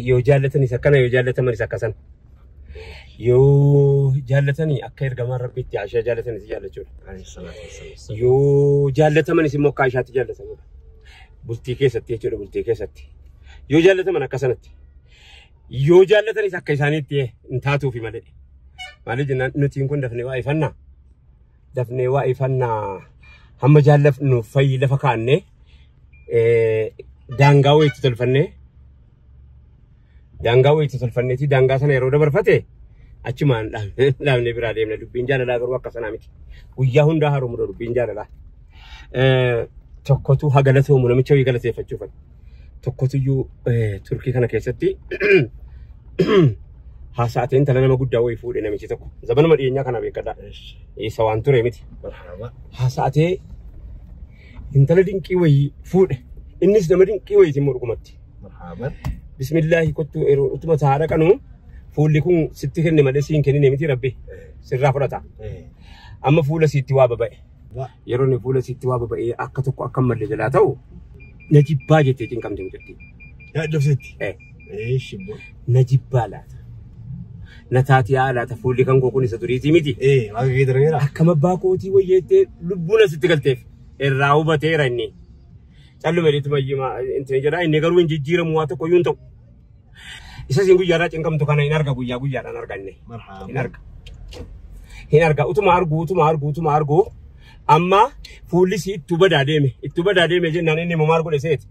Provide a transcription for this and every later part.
yoo jaallatani sakkana yoo jaallataman isa akkasan yoo jaallatani akka ergamaan rabbiitti Aishaa jaallatani si jaallachuudha yoo jaalataman immoo akka Aishaatti jaallatamuudha bultii keessatti jechuudha bultii keessatti yoo jaallataman akkasanatti yoo jaallatanis akka isaaniitti hin taatuufi malee maaliif jennaan nutiin kun dafnee waa ifannaa hamma jaallafnu fayyi lafa kaannee daangaa wayiitti tolfanneeti daangaa sana yeroo dabarfate achumaan dhaabnee biraa deemna dubbiin jaalalaa garuu akka sanaa miti guyyaa hundaa haroomudha dubbiin jaalalaa tokkotu hagalatoomu namicha wayii galateeffachuuf tokkotuyyuu turkii kana keessatti haasa'ateen tala nama guddaa wayii fuudhe namichi tokko zabanuma dhiyeenyaa kana beekadha isa waan ture miti haasa'atee intala dinqii wayii fuudhe innis nama dinqii wayiiti immoo dhugumatti bismillaahi kottu utuma taadha qanu fuulli kun sitti kenne malee siin kennine miti rabbi sirraa fudhata amma fuula sitti waa baba'e yeroo inni fuula sitti waa baba'e akka tokko akka malee jalaa ta'u najibbaa jettee cinqamte mucatti yaadofsetti najibbaa laata nataati laata fuulli kan koo kun isa duriitii miti waaqa geedarameera akka mabbaa kootii wayyeettee lubbuun asitti galteef irraa hubateera inni callu meedituma intini jedhaa inni garuu hin jijjiiramu waa tokko yuun ta'u isa siin guyyaadhaa cinqamtu kana hin arga guyyaadhaan arganne hin arga utuma argu amma fuulli si ittu badaa deeme jennaan inni immoo maal godhe seeti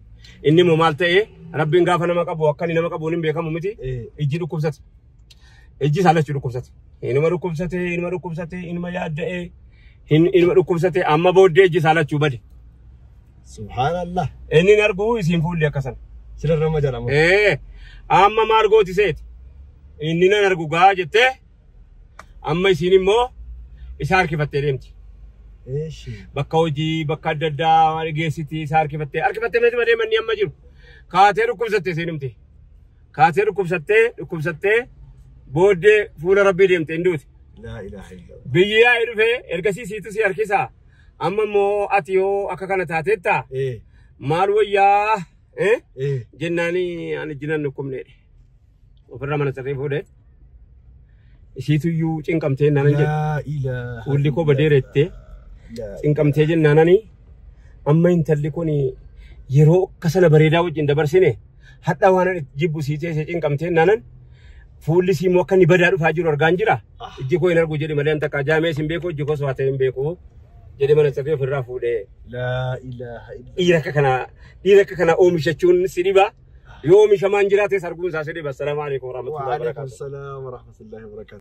inni immoo maal ta'e rabbiin gaafa nama qabu akka inni nama qabuun hin beekamu miti ijji dhukkubsate ijji saalachuu dhukkubsate inuma dhukkubsate inuma yaadda'e inuma dhukkubsate amma booddee ijji saalachuu bade subhaanallah inni hin argu isiin fuulli akkasan sirarra majalamu amma maal gooti seeti inni nan argu gaa jettee amma isiin immoo isa harkifattee deemti bakka hojii bakka adda addaa geessiti isa harkifattee meeshaa deemanni amma jiru kaatee dhukkubsattee seenumti kaatee dhukkubsattee booddee fuula rabbii deemte hinduuti biyyaa dhufee ergasii siitu si harkisaa amma immoo ati yoo akka kana taateetta maal wayyaa jennaanii ani jinan dhukkubneedhe ofirra mana sarree fuudhee isiituyyuu cinqamtee naanan jedhe fuulli koo badeerettee cinqamtee jennaanani amma intalli kun yeroo akka sana bareedaa wajjin dabarsine hadha waan jibbu siitee see cinqamtee naanan fuulli siimoo akka ni badaa dhufaa jiru argaan jira ijji koo hin argu jedhe malee an takka jaamee sin beeku ijji koo so'atee hin beeku jedhe mana sarree ofirraa fuudhee dhiira akka kana oomishachuun si dhiba yoo oomishamaan jiraates arguun isaa si dhiba. Assalaamu alaikum warahmatullahi wabarakatuh.